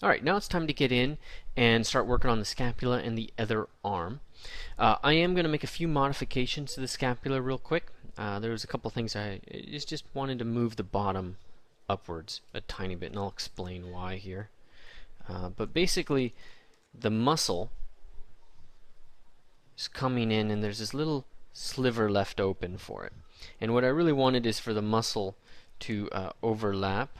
Alright, now it's time to get in and start working on the scapula and the other arm. I am going to make a few modifications to the scapula real quick. There's a couple things I just wanted to move the bottom upwards a tiny bit, and I'll explain why here. But basically, the muscle is coming in, and there's this little sliver left open for it. And what I really wanted is for the muscle to overlap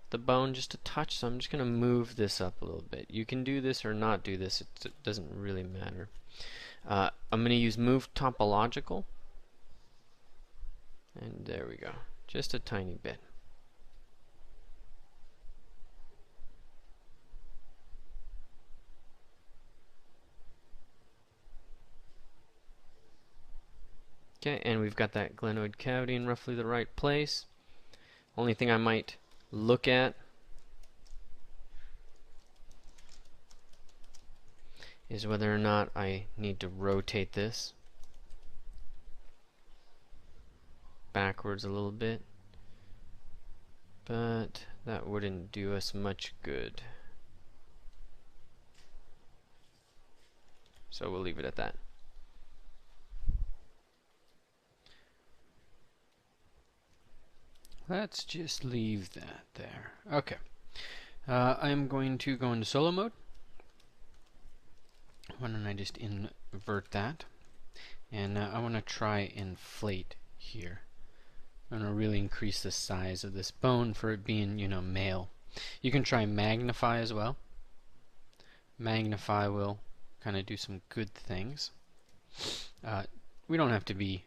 the bone just a touch, so I'm just going to move this up a little bit. You can do this or not do this, it doesn't really matter. I'm going to use move topological, and there we go, just a tiny bit. Okay, and we've got that glenoid cavity in roughly the right place. Only thing I might look at is whether or not I need to rotate this backwards a little bit, but that wouldn't do us much good, so we'll leave it at that. Let's just leave that there. Okay. I'm going to go into solo mode. Why don't I just invert that? And I want to try inflate here. I'm going to really increase the size of this bone for it being, male. You can try magnify as well. Magnify will kind of do some good things. We don't have to be,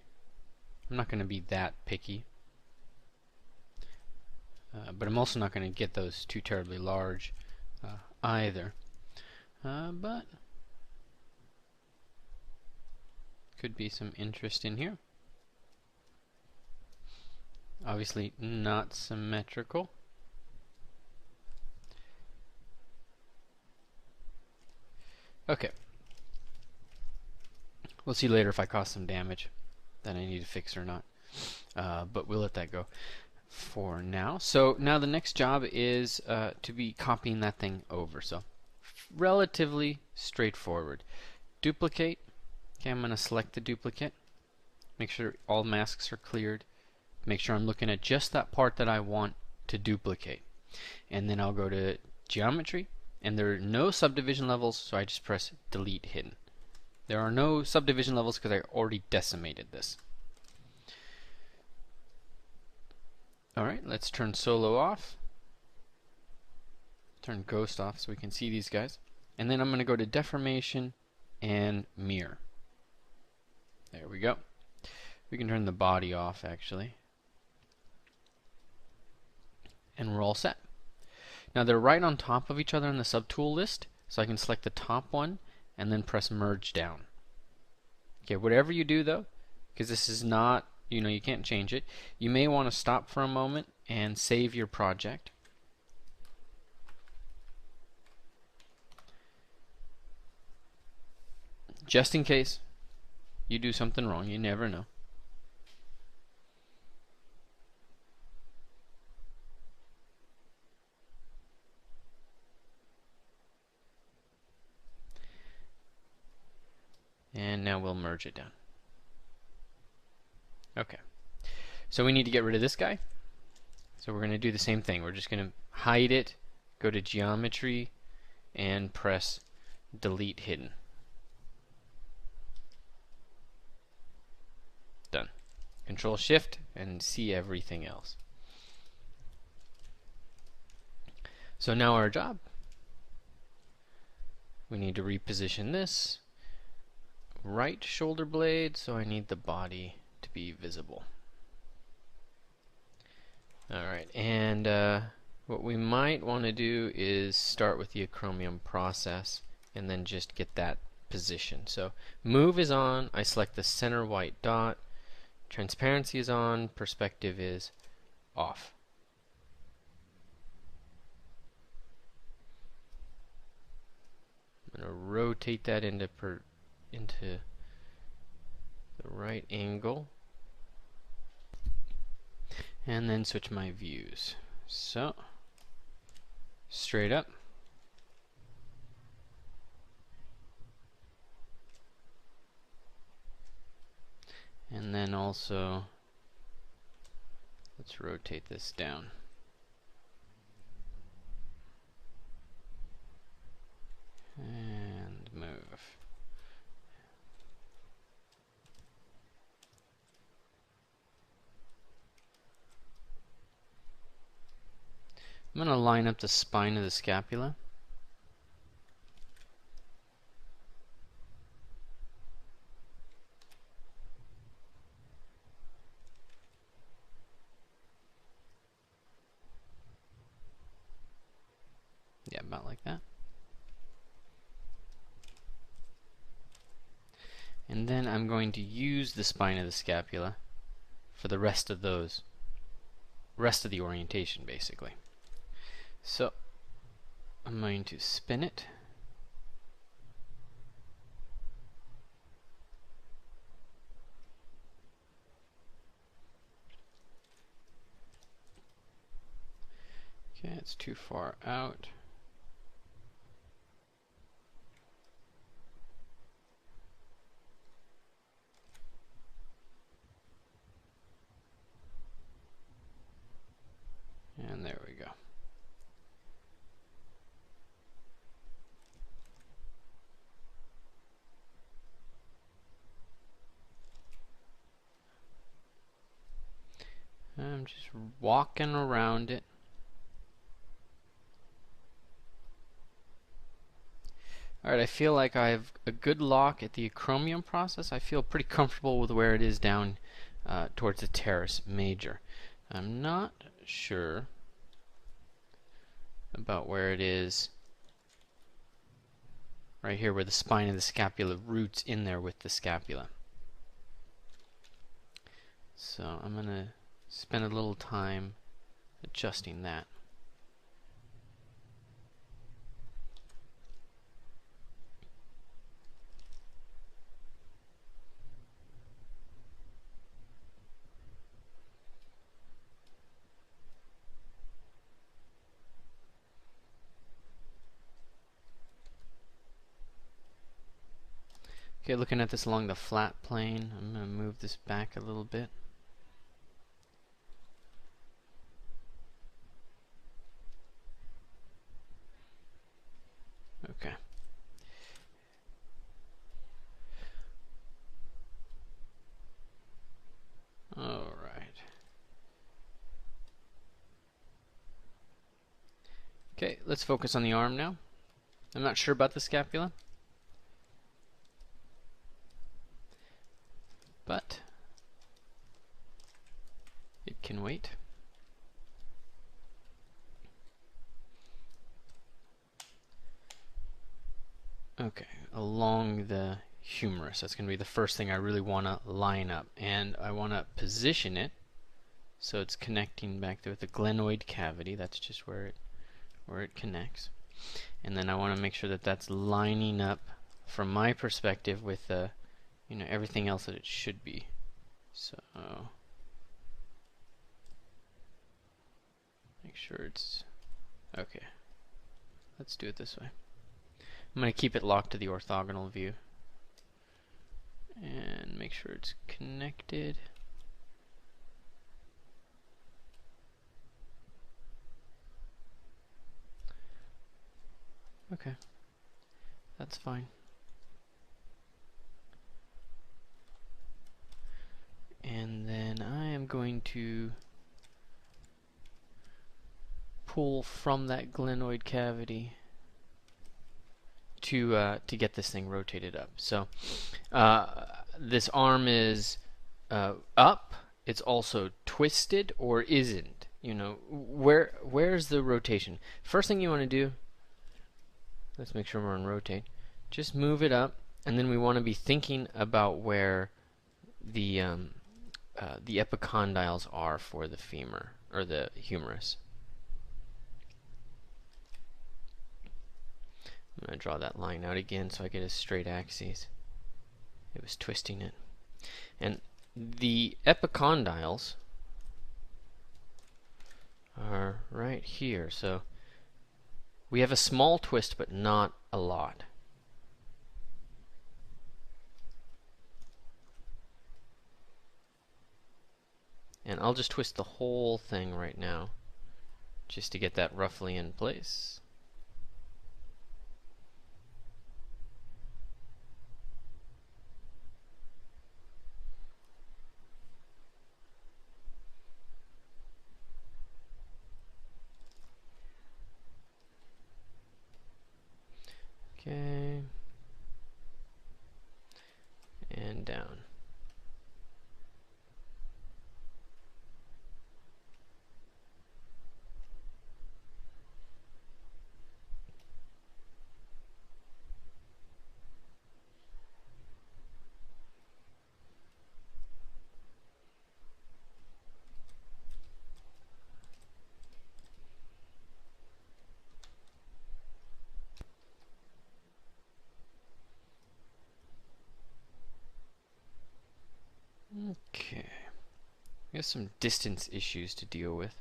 I'm not going to be that picky. But I'm also not going to get those too terribly large either. But could be some interest in here. Obviously not symmetrical. Okay. We'll see later if I cause some damage that I need to fix or not. But we'll let that go for now. So now the next job is to be copying that thing over. So relatively straightforward. Duplicate. Okay, I'm going to select the duplicate. Make sure all masks are cleared. Make sure I'm looking at just that part that I want to duplicate. And then I'll go to geometry, and there are no subdivision levels, so I just press delete hidden. There are no subdivision levels because I already decimated this. Alright, let's turn solo off. Turn ghost off so we can see these guys. And then I'm going to go to deformation and mirror. There we go. We can turn the body off actually. And we're all set. Now they're right on top of each other in the subtool list, so I can select the top one and then press merge down. Okay, whatever you do though, because this is not, you can't change it, you may want to stop for a moment and save your project. Just in case you do something wrong, you never know. And now we'll merge it down. Okay. So we need to get rid of this guy. So we're going to do the same thing. We're just going to hide it, go to geometry, and press delete hidden. Done. Control Shift and see everything else. So now our job. We need to reposition this. Right shoulder blade, so I need the body to be visible. Alright, and what we might want to do is start with the acromion process and then just get that position. So move is on, I select the center white dot, transparency is on, perspective is off. I'm going to rotate that into the right angle, and then switch my views. So straight up. And then also, let's rotate this down. And move. I'm going to line up the spine of the scapula. Yeah, about like that. And then I'm going to use the spine of the scapula for the rest of the orientation, basically. So I'm going to spin it. Okay, it's too far out. And there we go. I'm just walking around it. Alright, I feel like I have a good lock at the acromion process. I feel pretty comfortable with where it is down towards the teres major. I'm not sure about where it is right here, where the spine of the scapula roots in there with the scapula. So I'm going to spend a little time adjusting that. Okay, looking at this along the flat plane, I'm going to move this back a little bit. Okay. All right. Okay, let's focus on the arm now. I'm not sure about the scapula, but it can wait. Okay, along the humerus. That's going to be the first thing I really want to line up. And I want to position it so it's connecting back there with the glenoid cavity. That's just where it connects. And then I want to make sure that that's lining up from my perspective with everything else that it should be. So make sure it's okay. Let's do it this way. I'm going to keep it locked to the orthogonal view and make sure it's connected. Okay, that's fine. And then I am going to pull from that glenoid cavity to get this thing rotated up. So this arm is up. It's also twisted or isn't. Where's the rotation? First thing you want to do, let's make sure we're on rotate. Just move it up, and then we want to be thinking about where the epicondyles are for the femur or the humerus. I'm going to draw that line out again so I get a straight axis. It was twisting it. And the epicondyles are right here. So We have a small twist, but not a lot. And I'll just twist the whole thing right now, just to get that roughly in place. Okay. And down. Okay. We have some distance issues to deal with.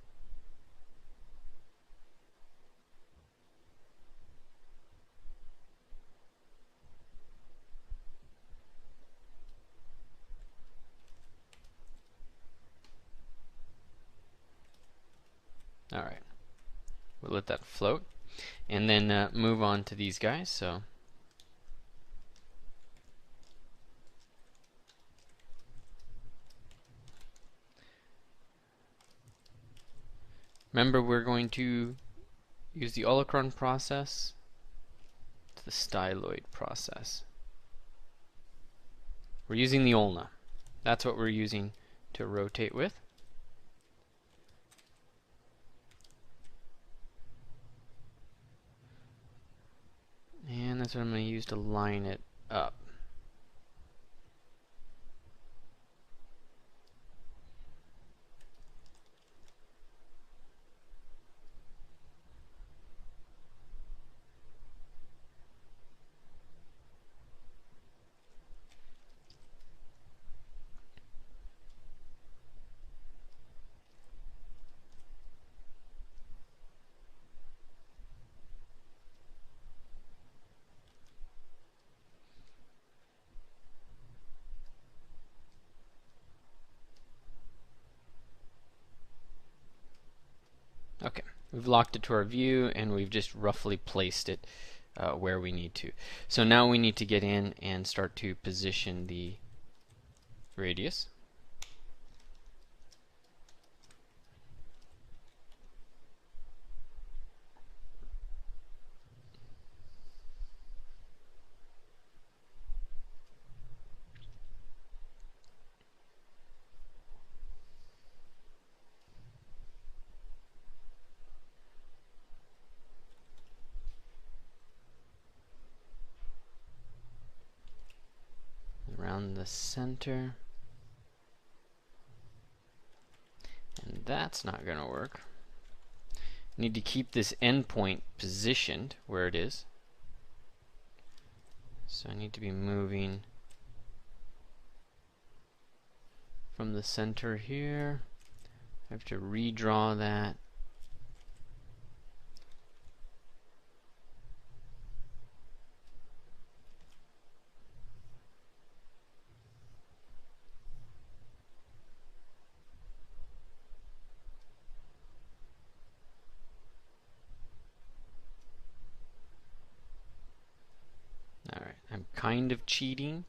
Alright. We'll let that float. And then move on to these guys. So remember, we're going to use the Olicron process to the styloid process. We're using the ulna. That's what we're using to rotate with. And that's what I'm going to use to line it up. Okay, we've locked it to our view, and we've just roughly placed it where we need to. So now we need to get in and start to position the radius. Around the center. And that's not going to work. Need to keep this endpoint positioned where it is. So I need to be moving from the center here. I have to redraw that. Alright, I'm kind of cheating.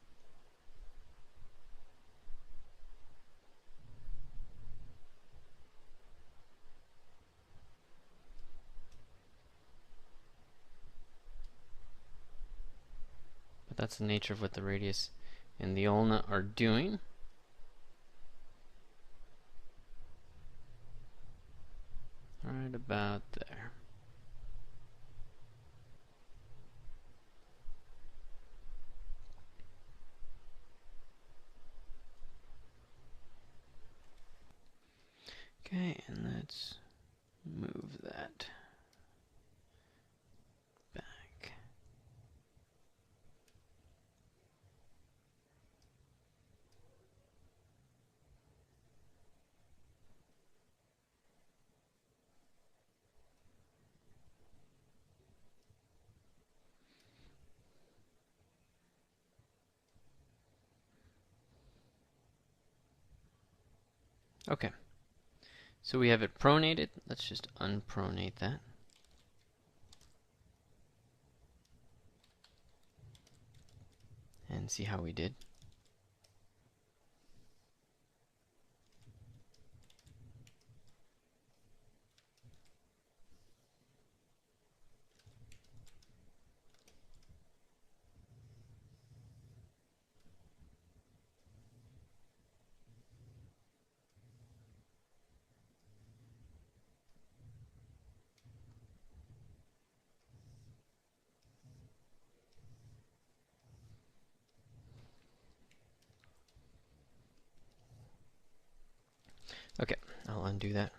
But that's the nature of what the radius and the ulna are doing. Right about there. Okay, and let's move that back. Okay, so we have it pronated. Let's just unpronate that. And see how we did. Okay, I'll undo that.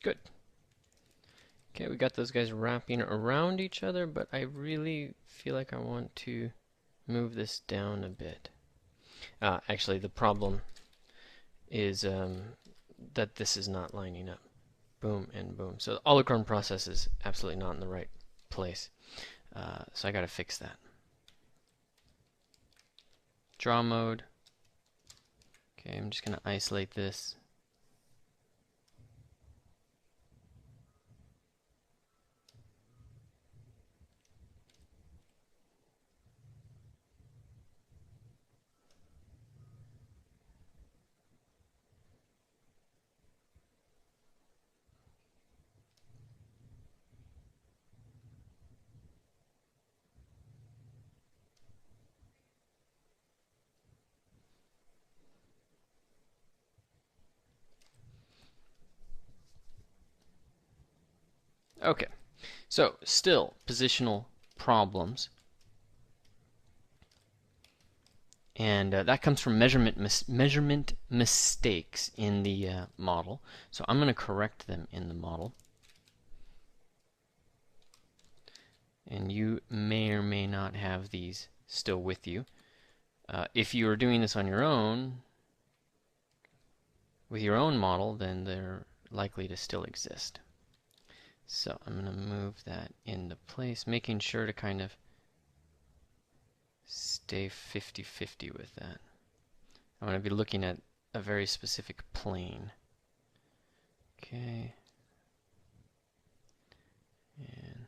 Good. Okay, we got those guys wrapping around each other, but I really feel like I want to move this down a bit. Actually, the problem is that this is not lining up. Boom and boom. So the allochron process is absolutely not in the right place. So I got to fix that. Draw mode. Okay, I'm just going to isolate this. Okay, so still positional problems. And that comes from measurement mistakes in the model. So I'm going to correct them in the model. And you may or may not have these still with you. If you are doing this on your own, with your own model, then they're likely to still exist. So I'm going to move that into place, making sure to kind of stay 50-50 with that. I'm going to be looking at a very specific plane. Okay. And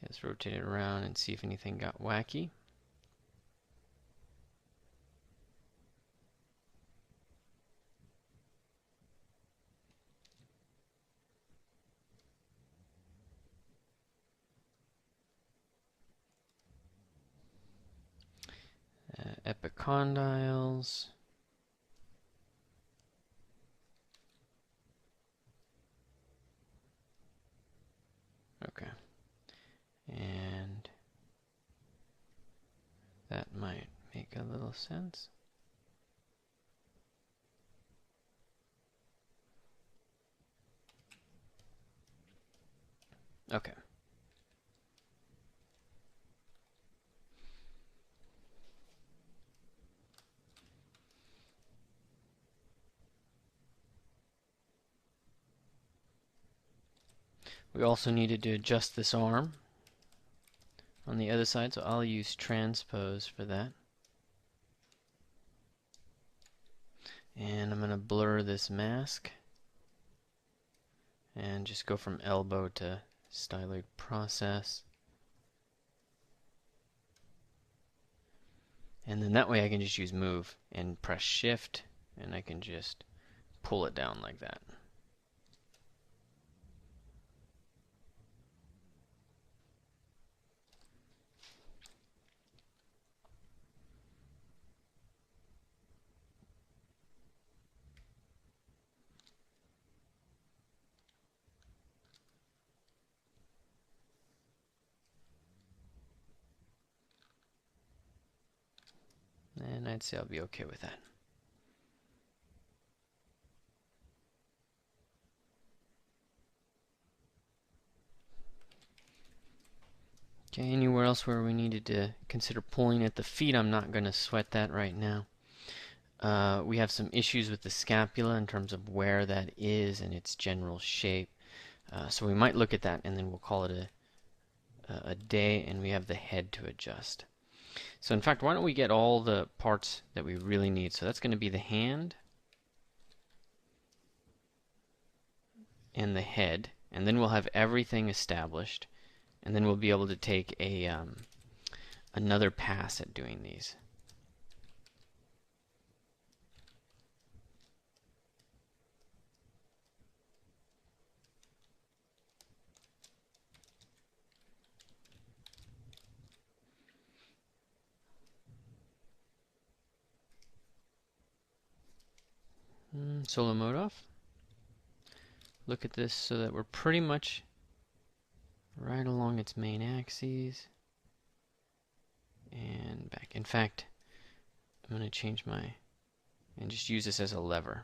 let's rotate it around and see if anything got wacky. Epicondyles. Okay. And that might make a little sense. Okay. We also needed to adjust this arm on the other side, so I'll use transpose for that. And I'm going to blur this mask and just go from elbow to styloid process. And then that way I can just use move and press shift and I can just pull it down like that. And I'd say I'll be okay with that. Okay, anywhere else where we needed to consider pulling at the feet, I'm not going to sweat that right now. We have some issues with the scapula in terms of where that is and its general shape. So we might look at that and then we'll call it a day, and we have the head to adjust. So in fact, why don't we get all the parts that we really need? So that's going to be the hand and the head, and then we'll have everything established, and then we'll be able to take a another pass at doing these. Solo mode off. Look at this so that we're pretty much right along its main axes and back. In fact, I'm going to change my and just use this as a lever.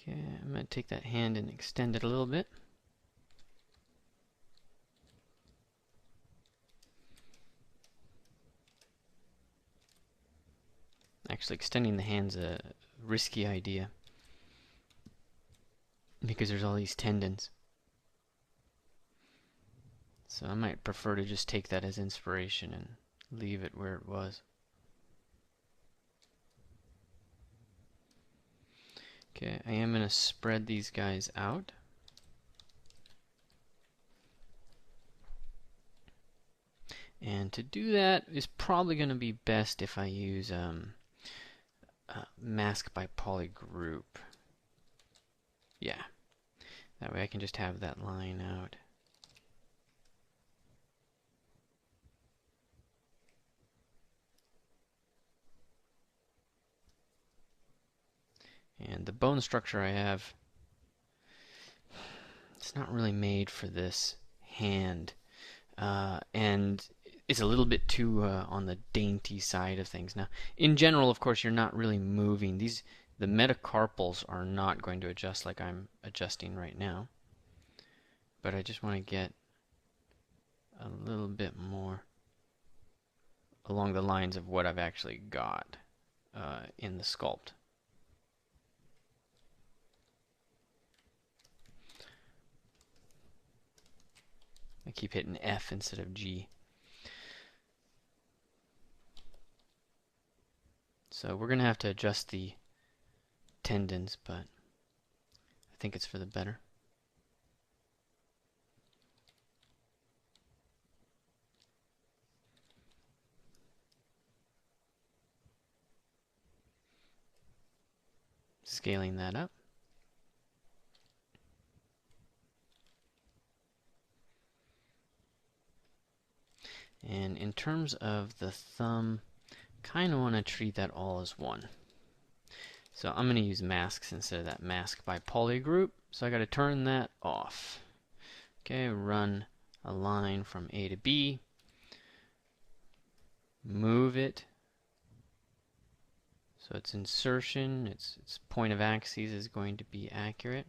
Okay, I'm going to take that hand and extend it a little bit. Actually, extending the hand's a risky idea because there's all these tendons. So I might prefer to just take that as inspiration and leave it where it was. Okay, I am going to spread these guys out. And to do that is probably going to be best if I use mask by polygroup. Yeah, that way I can just have that line out. And the bone structure I have, it's not really made for this hand. And it's a little bit too on the dainty side of things. Now, in general, of course, you're not really moving. The metacarpals are not going to adjust like I'm adjusting right now. But I just want to get a little bit more along the lines of what I've actually got in the sculpt. I keep hitting F instead of G. So we're going to have to adjust the tendons, but I think it's for the better. Scaling that up. And in terms of the thumb, kind of want to treat that all as one. So I'm going to use masks instead of that mask by polygroup. So I got to turn that off. Okay, run a line from A to B. Move it. So its insertion, its point of axes is going to be accurate.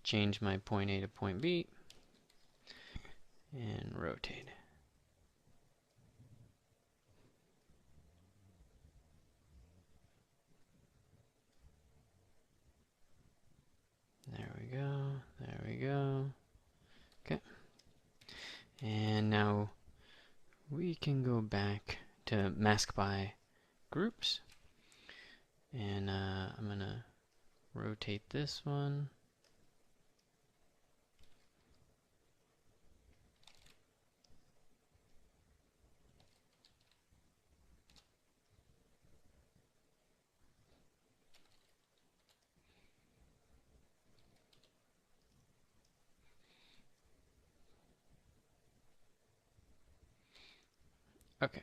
Change my point A to point B. And rotate. There we go, there we go. Okay. And now we can go back to mask by groups. And I'm going to rotate this one. Okay.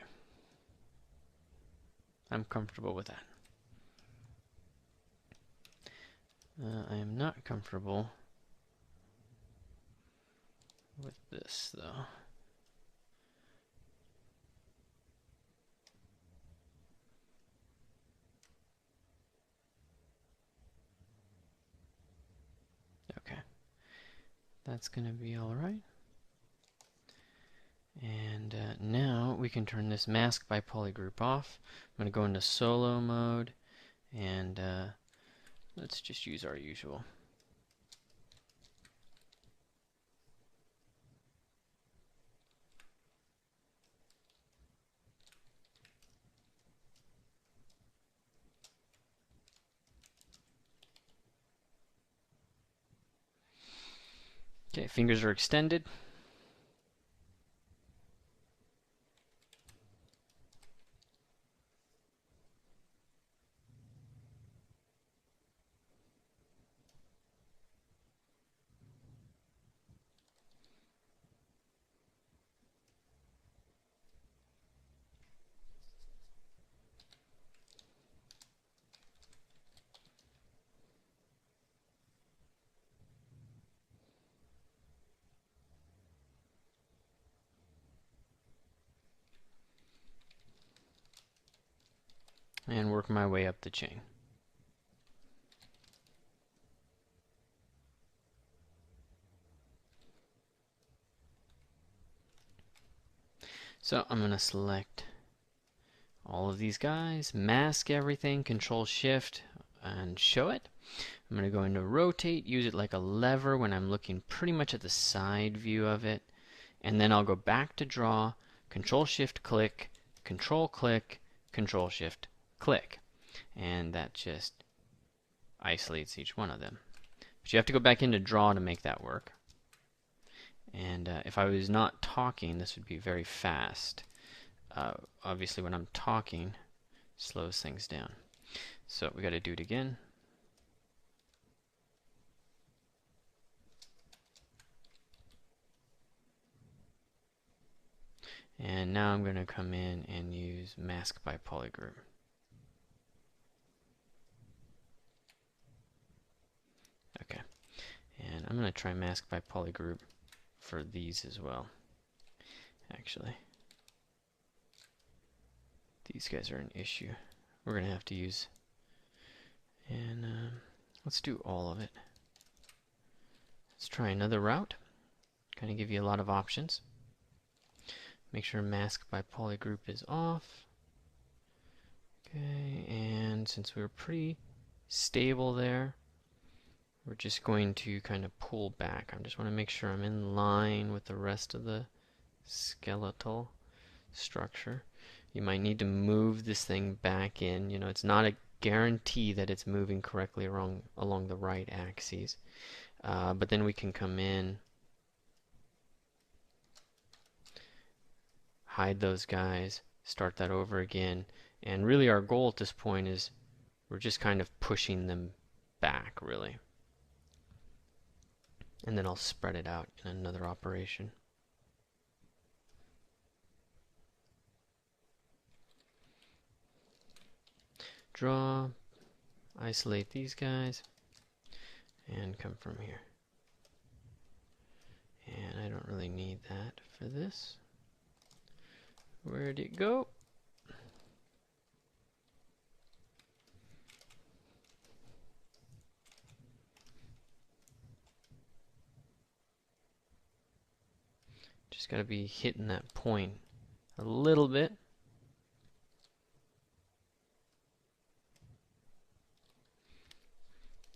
I'm comfortable with that. I am not comfortable with this, though. Okay. That's going to be all right. And now we can turn this mask by polygroup off. I'm going to go into solo mode, and let's just use our usual. Okay, fingers are extended. And work my way up the chain. So I'm going to select all of these guys, mask everything, Control Shift, and show it. I'm going to go into rotate, use it like a lever when I'm looking pretty much at the side view of it. And then I'll go back to draw, Control Shift click, Control click, Control Shift click. And that just isolates each one of them. But you have to go back into draw to make that work. And if I was not talking, this would be very fast. Obviously when I'm talking, slows things down. So we got to do it again. And now I'm going to come in and use mask by polygroup. Okay. And I'm going to try mask by polygroup for these as well. Actually, these guys are an issue. We're going to have to use, and let's do all of it. Let's try another route. Kind of give you a lot of options. Make sure mask by polygroup is off. Okay, and since we were pretty stable there, we're just going to kind of pull back. I just want to make sure I'm in line with the rest of the skeletal structure. You might need to move this thing back in. You know, it's not a guarantee that it's moving correctly along the right axes. But then we can come in, hide those guys, start that over again. And really our goal at this point is we're just kind of pushing them back, really. And then I'll spread it out in another operation. Draw, isolate these guys, and come from here. And I don't really need that for this. Where'd it go? Just got to be hitting that point a little bit.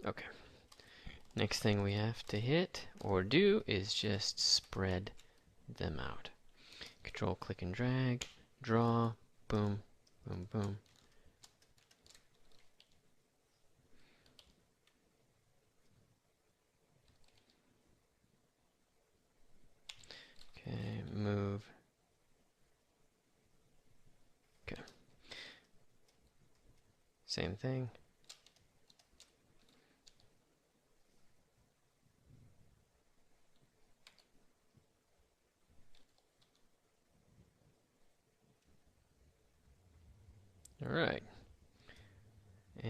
Okay. Next thing we have to hit or do is just spread them out. Control, click, and drag. Draw. Boom. Boom, boom. Okay, move. Okay. Same thing.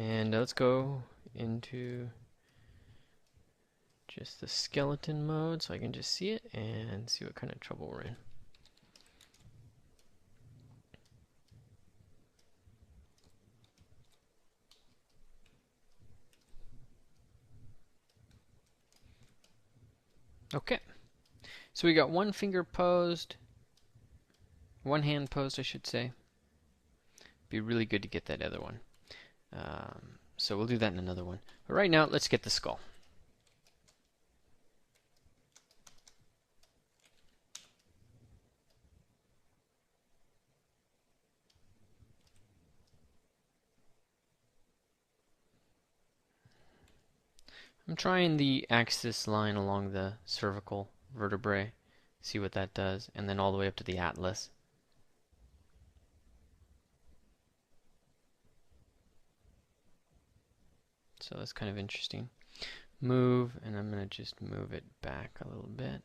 And let's go into just the skeleton mode so I can just see it and see what kind of trouble we're in. Okay, so we got one finger posed, one hand posed I should say. Be really good to get that other one. So we'll do that in another one. But right now, let's get the skull. I'm trying the axis line along the cervical vertebrae, see what that does, and then all the way up to the atlas. So that's kind of interesting. Move, and I'm going to just move it back a little bit.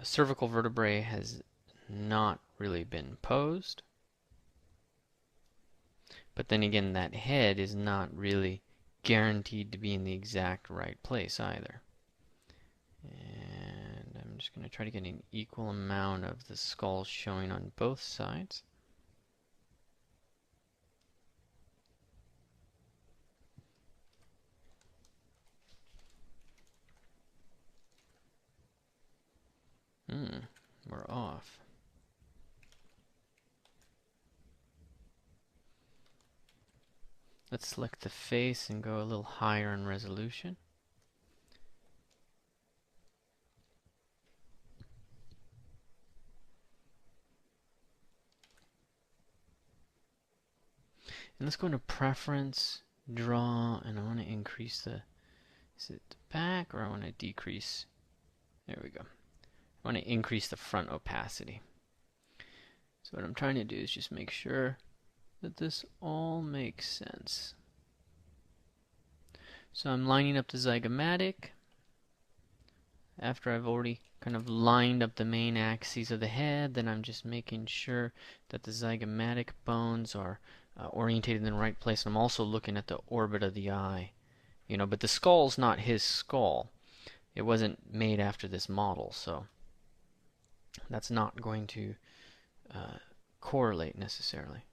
Cervical vertebrae has not really been posed. But then again, that head is not really guaranteed to be in the exact right place either. And I'm just going to try to get an equal amount of the skull showing on both sides. We're off. Let's select the face and go a little higher in resolution. And let's go into Preference, Draw, and I want to increase the, is it the back or I want to decrease? There we go. I want to increase the front opacity. So what I'm trying to do is just make sure that this all makes sense. So I'm lining up the zygomatic. After I've already kind of lined up the main axes of the head, then I'm just making sure that the zygomatic bones are orientated in the right place. And I'm also looking at the orbit of the eye. You know, but the skull's not his skull. It wasn't made after this model, so that's not going to correlate necessarily.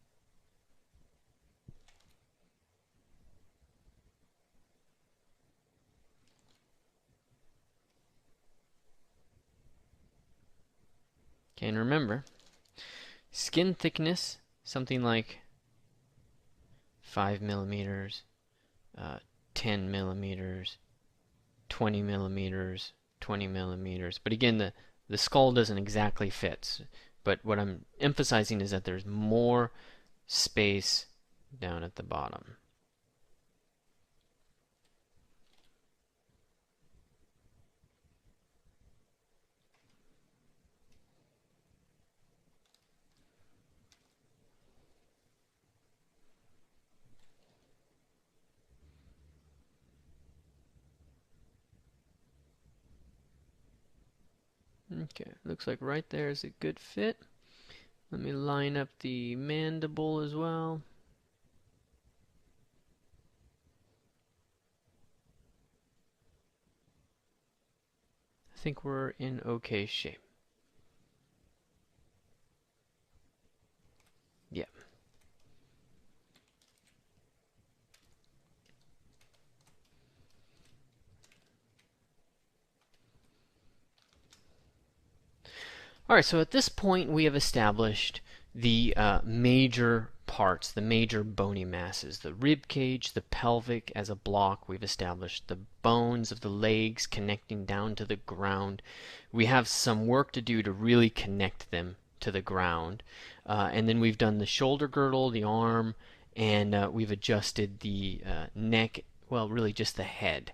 Okay, and remember, skin thickness, something like 5 millimeters, 10 millimeters, 20 millimeters, 20 millimeters. But again, the skull doesn't exactly fit. But what I'm emphasizing is that there's more space down at the bottom. Okay, looks like right there is a good fit. Let me line up the mandible as well. I think we're in okay shape. Yeah. Alright, so at this point we have established the major parts, the major bony masses. The rib cage, the pelvic as a block. We've established the bones of the legs connecting down to the ground. We have some work to do to really connect them to the ground. And then we've done the shoulder girdle, the arm, and we've adjusted the neck, well, really just the head.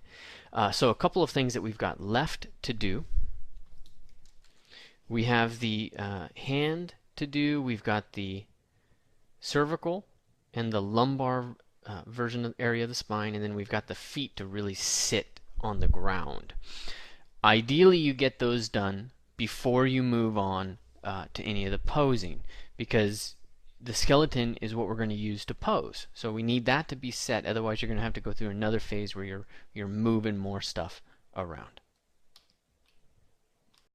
So a couple of things that we've got left to do. We have the hand to do. We've got the cervical and the lumbar version of the area of the spine, and then we've got the feet to really sit on the ground. Ideally, you get those done before you move on to any of the posing, because the skeleton is what we're going to use to pose. So we need that to be set, otherwise you're going to have to go through another phase where you're moving more stuff around.